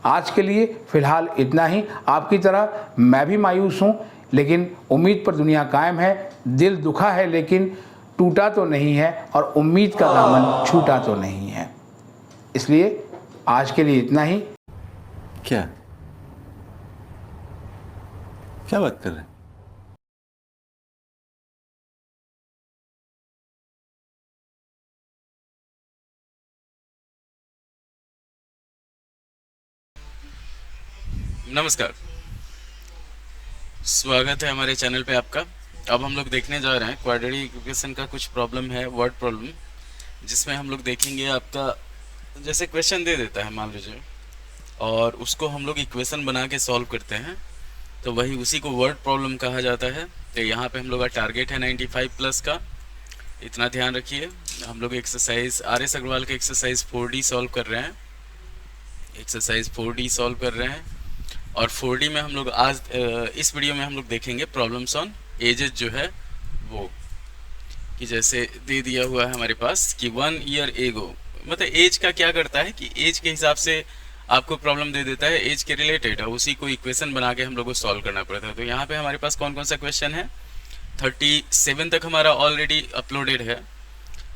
आज के लिए फ़िलहाल इतना ही। आपकी तरह मैं भी मायूस हूँ, लेकिन उम्मीद पर दुनिया कायम है। दिल दुखा है लेकिन टूटा तो नहीं है, और उम्मीद का दामन छूटा तो नहीं है। इसलिए आज के लिए इतना ही। क्या क्या बात कर रहे हैं? नमस्कार, स्वागत है हमारे चैनल पे आपका। अब हम लोग देखने जा रहे हैं क्वाड्रेटिक इक्वेशन का कुछ प्रॉब्लम है, वर्ड प्रॉब्लम, जिसमें हम लोग देखेंगे आपका जैसे क्वेश्चन दे देता है मान लीजिए, और उसको हम लोग इक्वेशन बना के सॉल्व करते हैं, तो वही उसी को वर्ड प्रॉब्लम कहा जाता है। तो यहाँ पे हम लोग का टारगेट है 95 प्लस का, इतना ध्यान रखिए। हम लोग एक्सरसाइज RS अग्रवाल का एक्सरसाइज 4D सॉल्व कर रहे हैं, एक्सरसाइज 4D सॉल्व कर रहे हैं। और 4D में हम लोग आज इस वीडियो में हम लोग देखेंगे प्रॉब्लम्स ऑन एजेस जो है वो, कि जैसे दे दिया हुआ है हमारे पास कि 1 ईयर एगो, मतलब एज का क्या करता है कि एज के हिसाब से आपको प्रॉब्लम दे देता है, एज के रिलेटेड, और उसी को इक्वेशन बना के हम लोग को सॉल्व करना पड़ता है। तो यहाँ पे हमारे पास कौन कौन सा क्वेश्चन है, 37 तक हमारा ऑलरेडी अपलोडेड है,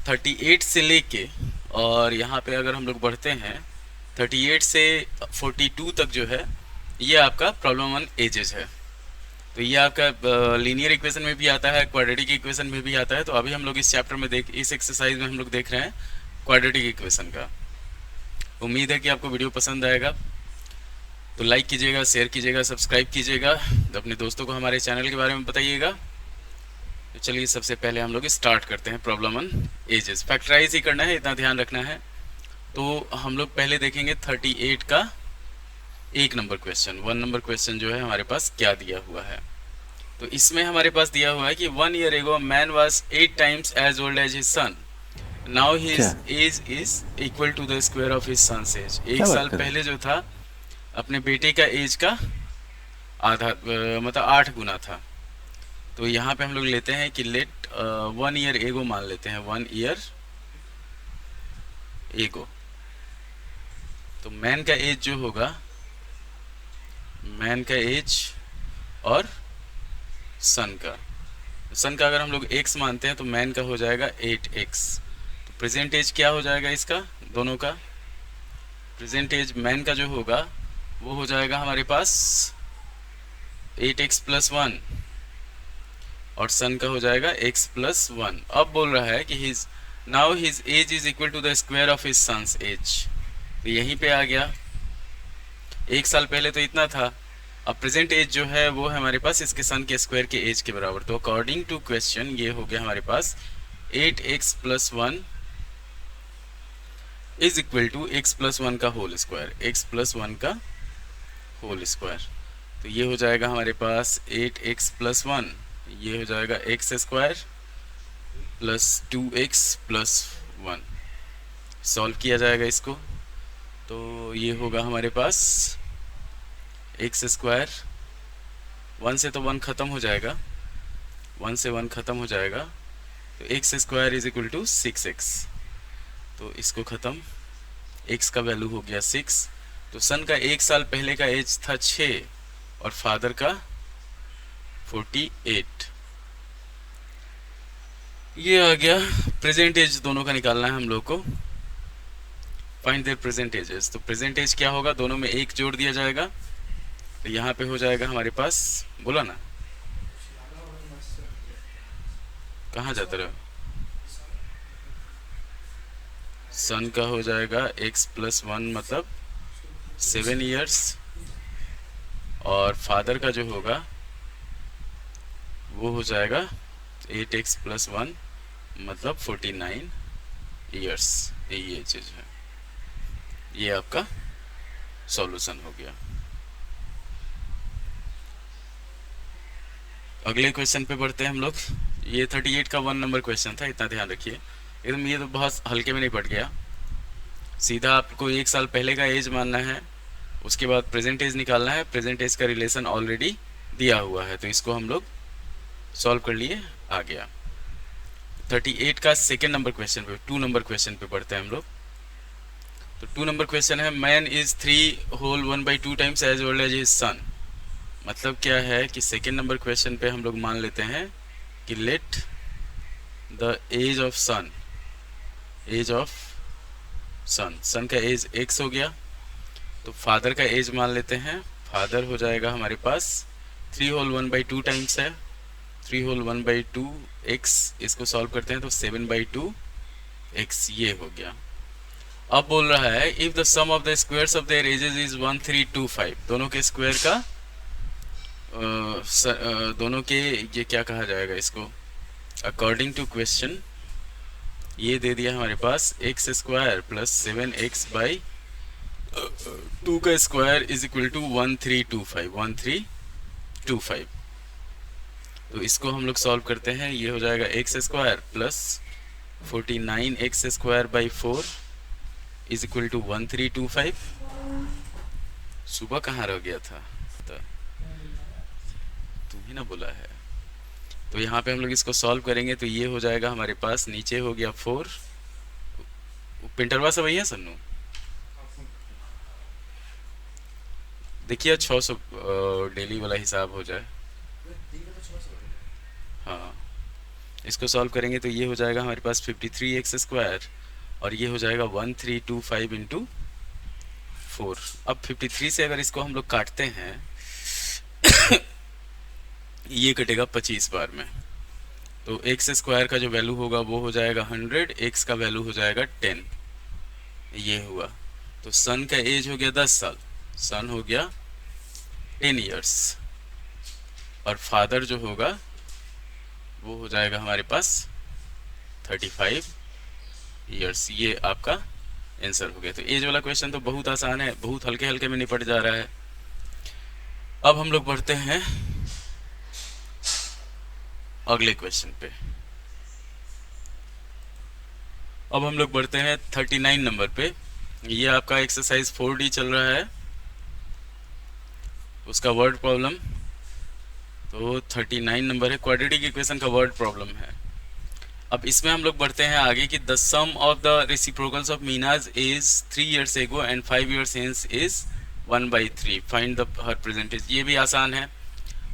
38 से लेके, और यहाँ पे अगर हम लोग बढ़ते हैं 38 से 42 तक जो है ये आपका प्रॉब्लम ऑन एजेस है। तो ये आपका लीनियर इक्वेशन में भी आता है, क्वाड्रेटिक इक्वेशन में भी आता है। तो अभी हम लोग इस चैप्टर में इस एक्सरसाइज में हम लोग देख रहे हैं क्वाड्रेटिक इक्वेशन का। उम्मीद है कि आपको वीडियो पसंद आएगा, तो लाइक कीजिएगा, शेयर कीजिएगा, सब्सक्राइब कीजिएगा, तो अपने दोस्तों को हमारे चैनल के बारे में बताइएगा। तो चलिए सबसे पहले हम लोग स्टार्ट करते हैं प्रॉब्लम ऑन एजेस। फैक्टराइज ही करना है, इतना ध्यान रखना है। तो हम लोग पहले देखेंगे 38 का 1 नंबर क्वेश्चन। 1 नंबर क्वेश्चन जो है हमारे पास क्या दिया हुआ है, तो इसमें हमारे पास दिया हुआ है कि 1 year ago man was 8 times as old as his son, now his age is equal to the square of his son's age. 1 साल पहले जो था अपने बेटे का एज का आधा, मतलब 8 गुना था। तो यहाँ पे हम लोग लेते हैं कि लेट 1 ईयर एगो मान लेते हैं, 1 ईयर एगो। तो मैन का एज जो होगा, मैन का एज और सन का अगर हम लोग x मानते हैं तो मैन का हो जाएगा 8x। तो प्रेजेंट एज क्या हो जाएगा इसका, दोनों का प्रेजेंट एज मैन का जो होगा वो हो जाएगा हमारे पास 8x + 1, और सन का हो जाएगा x + 1। अब बोल रहा है कि now his age is equal to the square of his son's age. तो यहीं पे आ गया, 1 साल पहले तो इतना था, अब प्रेजेंट एज जो है वो है हमारे पास इसके सन के स्क्वायर के एज के बराबर। तो अकॉर्डिंग टू क्वेश्चन ये हो गया हमारे पास 8x + 1 is equal to x + 1 का होल स्क्वायर, x + 1 का होल स्क्वायर। तो ये हो जाएगा हमारे पास 8x + 1, ये हो जाएगा x² + 2x + 1। सॉल्व किया जाएगा इसको, तो ये होगा हमारे पास x², 1 से तो 1 ख़त्म हो जाएगा, 1 से 1 ख़त्म हो जाएगा, तो x² is equal to 6x। तो इसको ख़त्म, x का वैल्यू हो गया 6। तो सन का 1 साल पहले का एज था 6 और फादर का 48। ये आ गया प्रेजेंट एज, दोनों का निकालना है हम लोग को। Find there present ages. तो प्रेजेंट एज क्या होगा, दोनों में 1 जोड़ दिया जाएगा, तो यहाँ पे हो जाएगा हमारे पास, बोला ना कहाँ जाते रहो, सन का हो जाएगा x + 1 मतलब 7 इयर्स, और फादर का जो होगा वो हो जाएगा 8x + 1 मतलब 49 इयर्स। ये चीज़ है, ये आपका सॉल्यूशन हो गया। अगले क्वेश्चन पे बढ़ते हैं हम लोग। ये 38 का 1 नंबर क्वेश्चन था, इतना ध्यान रखिए एकदम, ये तो बहुत हल्के में नहीं पड़ गया। सीधा आपको 1 साल पहले का एज मानना है, उसके बाद प्रेजेंट एज निकालना है। प्रेजेंट एज का रिलेशन ऑलरेडी दिया हुआ है, तो इसको हम लोग सॉल्व कर लिए, आ गया। 38 का 2nd नंबर क्वेश्चन पे, 2 नंबर क्वेश्चन पे पढ़ते हैं हम लोग। तो 2 नंबर क्वेश्चन है, man is 3 whole 1/2 times as old as his son. मतलब क्या है कि सेकेंड नंबर क्वेश्चन पे हम लोग मान लेते हैं कि let the age of sun, age of sun का एज x हो गया, तो फादर का एज मान लेते हैं। फादर हो जाएगा हमारे पास 3 होल 1/2 टाइम्स है, 3 होल 1/2 x, इसको सॉल्व करते हैं तो 7/2 x ये हो गया। अब बोल रहा है if the sum of the squares of their ages is 1325, दोनों के स्क्वायर का दोनों के ये क्या कहा जाएगा इसको, अकॉर्डिंग टू क्वेश्चन ये दे दिया हमारे पास एक्स स्क्वायर प्लस 7x/2 का स्क्वायर इज इक्वल टू 1325। तो इसको हम लोग सॉल्व करते हैं, ये हो जाएगा x square plus 49x² 4 is equal to 1325। सुबह कहाँ रह गया था, तुम ही ना बोला है। तो यहाँ पे हम लोग इसको सॉल्व करेंगे तो ये हो जाएगा हमारे पास, नीचे हो गया 4, पिंटरवा सब वही है सन्नू, देखिए 600 डेली वाला हिसाब हो जाए। हाँ, इसको सॉल्व करेंगे तो ये हो जाएगा हमारे पास 53x² और ये हो जाएगा 1325 इंटू 4। अब 53 से अगर इसको हम लोग काटते हैं ये कटेगा 25 बार में, तो x² का जो वैल्यू होगा वो हो जाएगा 100, x का वैल्यू हो जाएगा 10, ये हुआ। तो सन का एज हो गया 10 साल, सन हो गया 10 इयर्स, और फादर जो होगा वो हो जाएगा हमारे पास 35 इयर्स। ये आपका आंसर हो गया। तो एज वाला क्वेश्चन तो बहुत आसान है, बहुत हल्के हल्के में निपट जा रहा है। अब हम लोग बढ़ते हैं अगले क्वेश्चन पे। अब हम लोग बढ़ते हैं 39 नंबर पे। ये आपका एक्सरसाइज 4D चल रहा है, उसका वर्ड प्रॉब्लम। तो 39 नंबर है, क्वाड्रेटिक इक्वेशन का वर्ड प्रॉब्लम है। अब इसमें हम लोग बढ़ते हैं आगे कि the sum of the reciprocals of Meena's is 3 years ago and 5 years hence is 1/3, find the her percentage. ये भी आसान है,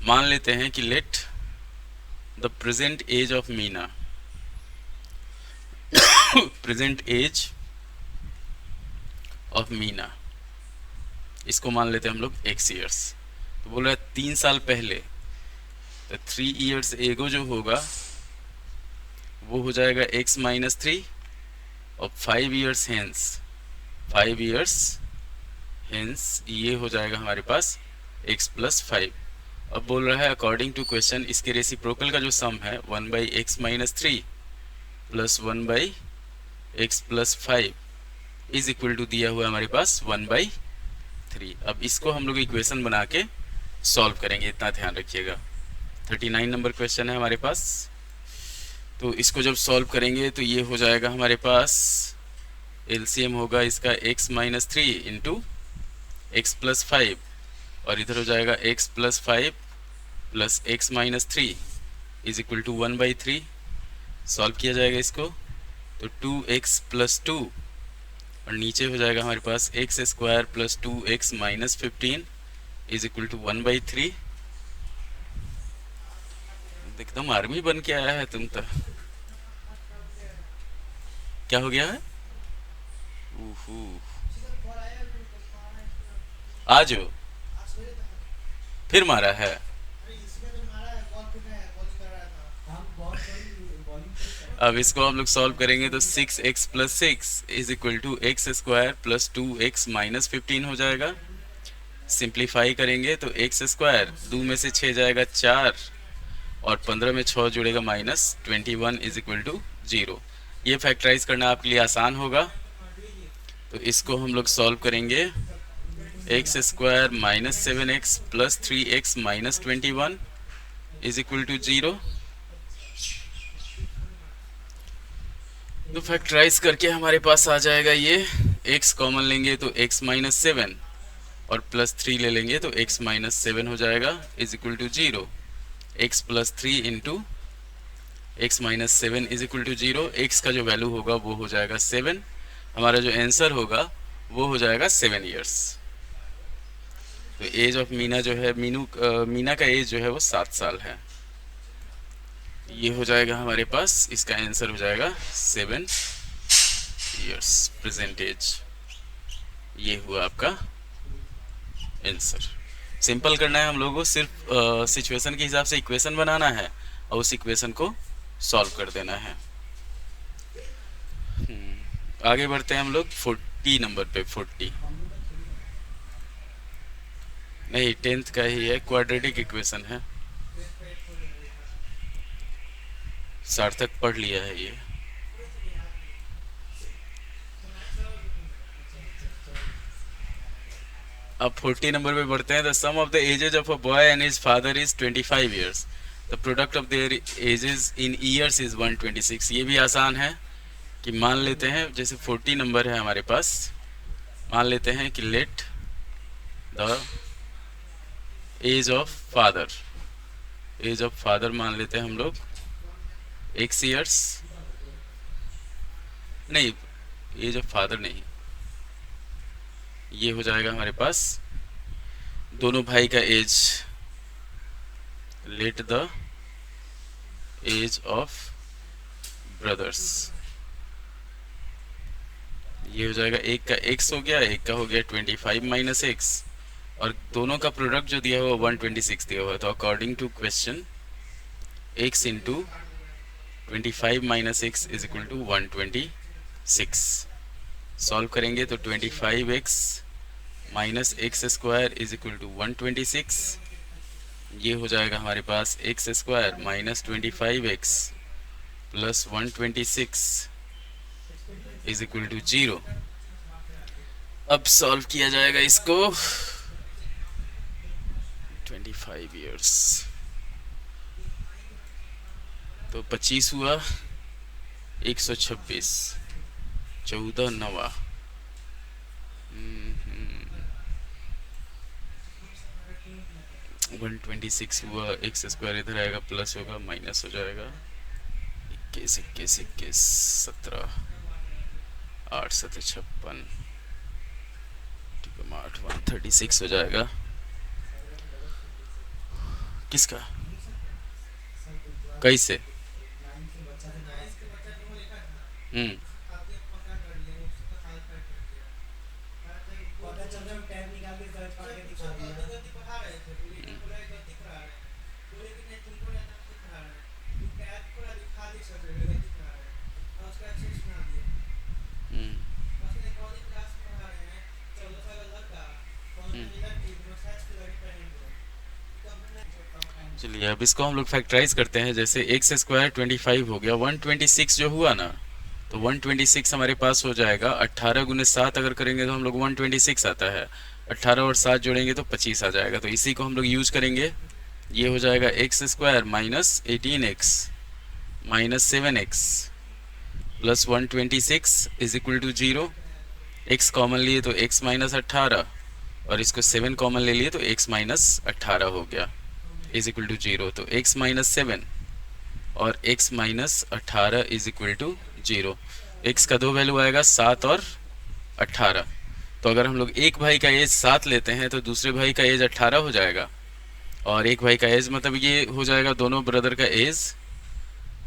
मान लेते हैं कि let the present age of Meena, present age of Meena, इसको मान लेते हैं हम लोग x years। तो बोल रहा है 3 साल पहले, तो 3 years ago जो होगा वो हो जाएगा x - 3, और 5 years hence, 5 years hence ये हो जाएगा हमारे पास x + 5। अब बोल रहा है अकॉर्डिंग टू क्वेश्चन इसके रेसिप्रोकल का जो सम है 1/x - 3 plus 1/x + 5 is equal to दिया हुआ है हमारे पास 1/3। अब इसको हम लोग इक्वेशन बना के सॉल्व करेंगे, इतना ध्यान रखिएगा। 39 नंबर क्वेश्चन है हमारे पास। तो इसको जब सॉल्व करेंगे तो ये हो जाएगा हमारे पास, एलसीएम होगा इसका x - 3 इंटू x + 5, और इधर हो जाएगा x + 5 plus x - 3 is equal to 1/3। Solve किया जाएगा इसको तो 2x + 2, और नीचे हो जाएगा हमारे पास x² + 2x - 15 is equal to 1/3। एकदम आर्मी बन के आया है तुम तो। क्या हो गया है? आज फिर मारा है। अब इसको हम लोग सॉल्व करेंगे तो 6x + 6 is equal to x² + 2x - 15 हो जाएगा। सिंप्लीफाई करेंगे तो x² 2 में से 6 जाएगा 4, और 15 में 6 जुड़ेगा -21 इज इक्वल टू 0। ये फैक्टराइज करना आपके लिए आसान होगा। तो इसको हम लोग सॉल्व करेंगे, x² - 7x + 3x - 21 is equal to 0। तो फैक्टराइज करके हमारे पास आ जाएगा ये, x कॉमन लेंगे तो x - 7 और +3 ले लेंगे तो x - 7 हो जाएगा is equal to 0। x + 3 into x - 7 is equal to 0। x का जो वैल्यू होगा वो हो जाएगा 7। हमारा जो आंसर होगा वो हो जाएगा 7 ईयर्स। तो एज ऑफ मीना जो है, मीना का एज जो है वो 7 साल है। ये हो जाएगा हमारे पास, इसका आंसर हो जाएगा 7 ईयर्स प्रेजेंट एज। ये हुआ आपका आंसर। सिंपल करना है हम लोगों को, सिर्फ सिचुएशन के हिसाब से इक्वेशन बनाना है और उस इक्वेशन को सॉल्व कर देना है। आगे बढ़ते हैं हम लोग 40 नंबर पे। 40 नहीं, 10th का ही है, क्वाड्रेटिक इक्वेशन है। सार्थक पढ़ लिया है ये। अब 40 नंबर पे बढ़ते हैं। The sum of the ages of a boy and his father is 25 years. The product of their ages in years is 126। ये भी आसान है कि मान लेते हैं, जैसे 40 नंबर है हमारे पास, मान लेते हैं कि let the age of father, age of father मान लेते हैं हम लोग x ईयर्स, नहीं एज ऑफ फादर नहीं, ये हो जाएगा हमारे पास दोनों भाई का age. Let the age of brothers, ये हो जाएगा, एक का x हो गया, एक का हो गया 25 माइनस x, और दोनों का प्रोडक्ट जो दिया हुआ 126 दिया हुआ है। तो according to question x into 25 minus x is equal to 126। Solve करेंगे तो 25x माइनस x square is equal to 126। ये हो जाएगा हमारे पास x square minus 25x plus 126 is equal to 0। अब सॉल्व किया जाएगा इसको। 25 ईयर्स तो 25 हुआ, 126, 14 नवा, 126 हुआ, एक्स स्क्वायर इधर आएगा, प्लस होगा, माइनस हो जाएगा, 21 21 21 17, 8 7 56, 8 136 हो जाएगा। किसका कैसे? चलिए अब इसको हम लोग फैक्टराइज करते हैं। जैसे एक्स स्क्वायर 25 हो गया, 126 जो हुआ ना, तो 126 हमारे पास हो जाएगा 18 गुने 7 अगर करेंगे तो हम लोग 126 आता है, 18 और 7 जोड़ेंगे तो 25 आ जाएगा। तो इसी को हम लोग यूज करेंगे। ये हो जाएगा x square minus 18x minus 7x plus 126 is equal to 0। x common लिए तो x माइनस 18 और इसको 7 कॉमन ले लिए तो x माइनस 18 हो गया इज इक्वल टू 0। तो x माइनस 7 और x minus 18 is equal to 0। x का दो वैल्यू आएगा 7 और 18। तो अगर हम लोग एक भाई का एज 7 लेते हैं तो दूसरे भाई का एज 18 हो जाएगा, और एक भाई का एज मतलब ये हो जाएगा दोनों ब्रदर का एज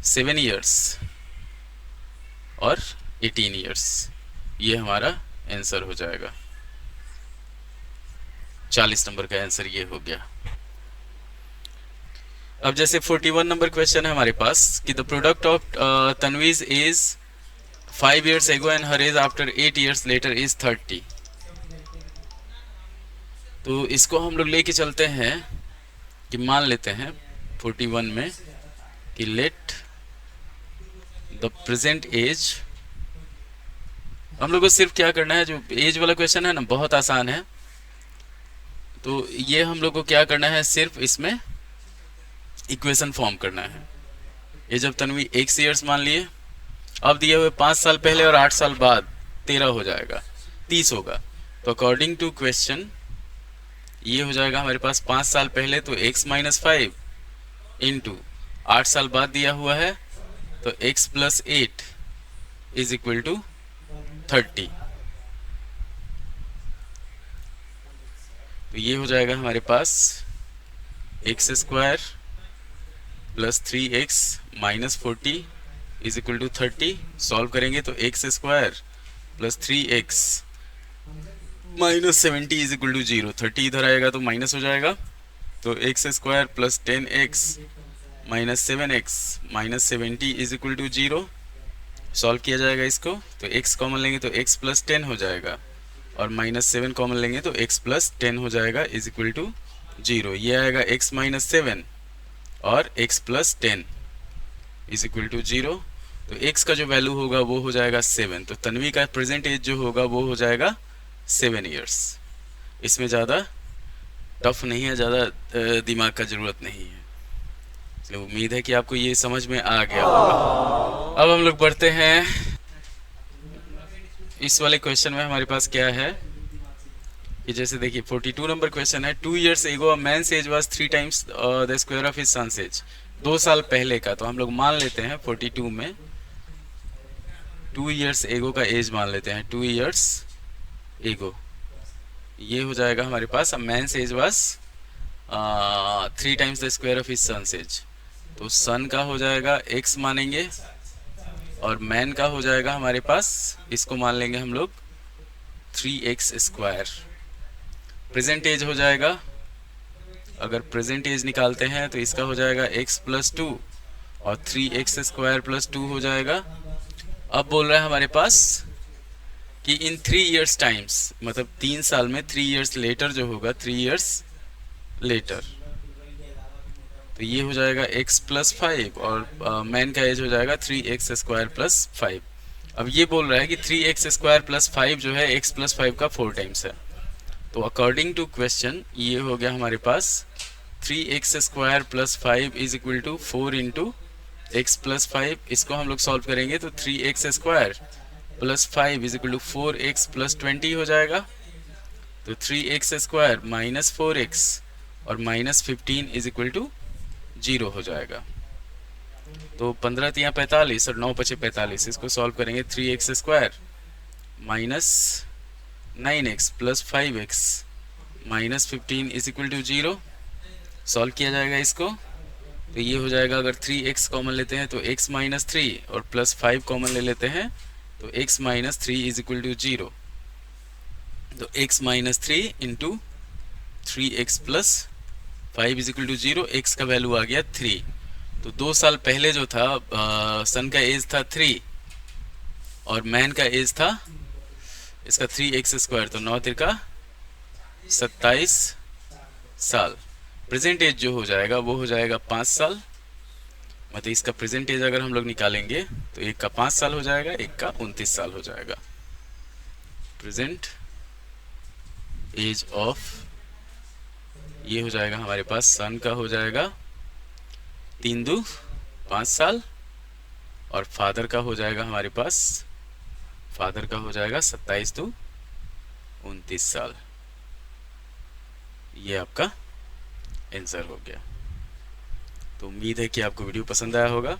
7 ईयर्स और 18 ईयर्स। ये हमारा आंसर हो जाएगा। 40 नंबर का आंसर ये हो गया। अब जैसे 41 नंबर क्वेश्चन है हमारे पास कि the product of Tanvi's is 5 years ago and her age after 8 years later is 30। तो इसको हम लोग लेके चलते हैं कि मान लेते हैं 41 में कि लेट द प्रेजेंट एज, हम लोग को सिर्फ क्या करना है, जो एज वाला क्वेश्चन है ना बहुत आसान है। तो ये हम लोग को क्या करना है, सिर्फ इसमें इक्वेशन फॉर्म करना है। Age of Tanvi x years मान लिए, अब दिए हुए 5 साल पहले और 8 साल बाद 13 हो जाएगा, 30 होगा। तो अकॉर्डिंग टू क्वेश्चन ये हो जाएगा हमारे पास 5 साल पहले तो x माइनस 5 इंटू 8 साल बाद दिया हुआ है तो x plus 8 is equal to 30। तो ये हो जाएगा हमारे पास x square plus 3x minus 40 is equal to 30। Solve करेंगे तो x square plus 3x minus 70 is equal to 0। 30 इधर आएगा तो माइनस हो जाएगा, तो x square plus 10x minus 7x minus 70 is equal to 0। Solve किया जाएगा इसको, तो x कॉमन लेंगे तो x प्लस 10 हो जाएगा, और माइनस 7 कॉमन लेंगे तो x प्लस 10 हो जाएगा इज इक्वल टू 0। ये आएगा x माइनस 7 और x plus 10 is equal to 0। तो x का जो वैल्यू होगा वो हो जाएगा 7। तो तन्वी का प्रेजेंट एज जो होगा वो हो जाएगा 7 ईयर्स। इसमें ज़्यादा टफ नहीं है, ज़्यादा दिमाग का ज़रूरत नहीं है। तो उम्मीद है कि आपको ये समझ में आ गया होगा। अब हम लोग बढ़ते हैं, इस वाले क्वेश्चन में हमारे पास क्या है कि जैसे देखिए 42 नंबर क्वेश्चन है। 2 years ago a man's age was 3 times the square of his son's age। 2 साल पहले का, तो हम लोग मान लेते हैं 42 में 2 years ago का एज मान लेते हैं। 2 years ago ये हो जाएगा हमारे पास a man's age was 3 times the square of his son's age। तो सन का हो जाएगा x मानेंगे, और मैन का हो जाएगा हमारे पास, इसको मान लेंगे हम लोग 3x स्क्वायर। प्रेजेंट एज हो जाएगा, अगर प्रेजेंट एज निकालते हैं तो इसका हो जाएगा x प्लस 2 और 3x स्क्वायर प्लस 2 हो जाएगा। अब बोल रहा है हमारे पास कि इन 3 years टाइम्स, मतलब 3 साल में 3 years लेटर जो होगा, 3 years लेटर, तो ये हो जाएगा x प्लस 5 और मैन का एज हो जाएगा 3x स्क्वायर प्लस 5। अब ये बोल रहा है कि 3x स्क्वायर प्लस 5 जो है x प्लस 5 का 4 टाइम्स है। तो अकॉर्डिंग टू क्वेश्चन ये हो गया हमारे पास 3x square plus 5 is equal to 4 into x plus 5। इसको हम लोग सॉल्व करेंगे तो 3x square plus 5 is equal to 4x plus 20 हो जाएगा। तो 3x स्क्वायर माइनस 4x और माइनस 15 इज इक्वल टू 0 हो जाएगा। तो 15 तियाँ 45 और 9 पचे 45, इसको सॉल्व करेंगे 3x square minus 9x plus 5x minus 15 is equal to 0। Solve किया जाएगा इसको, तो ये हो जाएगा, अगर 3x कॉमन लेते हैं तो x माइनस 3 और प्लस 5 कॉमन ले लेते हैं तो x minus 3 is equal to 0। तो x minus 3 into 3x plus 5 is equal to 0। x का वैल्यू आ गया 3। तो 2 साल पहले जो था सन का एज था 3 और मैन का एज था इसका 3x स्क्वायर, तो 9 तिरका 27 साल। प्रेजेंट एज जो हो जाएगा वो हो जाएगा 5 साल। मतलब इसका प्रेजेंट एज अगर हम लोग निकालेंगे तो एक का 5 साल हो जाएगा, एक का 29 साल हो जाएगा। प्रेजेंट एज ऑफ ये हो जाएगा हमारे पास, सन का हो जाएगा 3 दू 5 साल, और फादर का हो जाएगा हमारे पास, फादर का हो जाएगा 27 दू 29 साल। ये आपका आंसर हो गया। तो उम्मीद है कि आपको वीडियो पसंद आया होगा।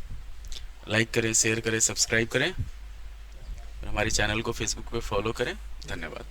लाइक करें, शेयर करें, सब्सक्राइब करें और हमारे चैनल को फेसबुक पे फॉलो करें। धन्यवाद।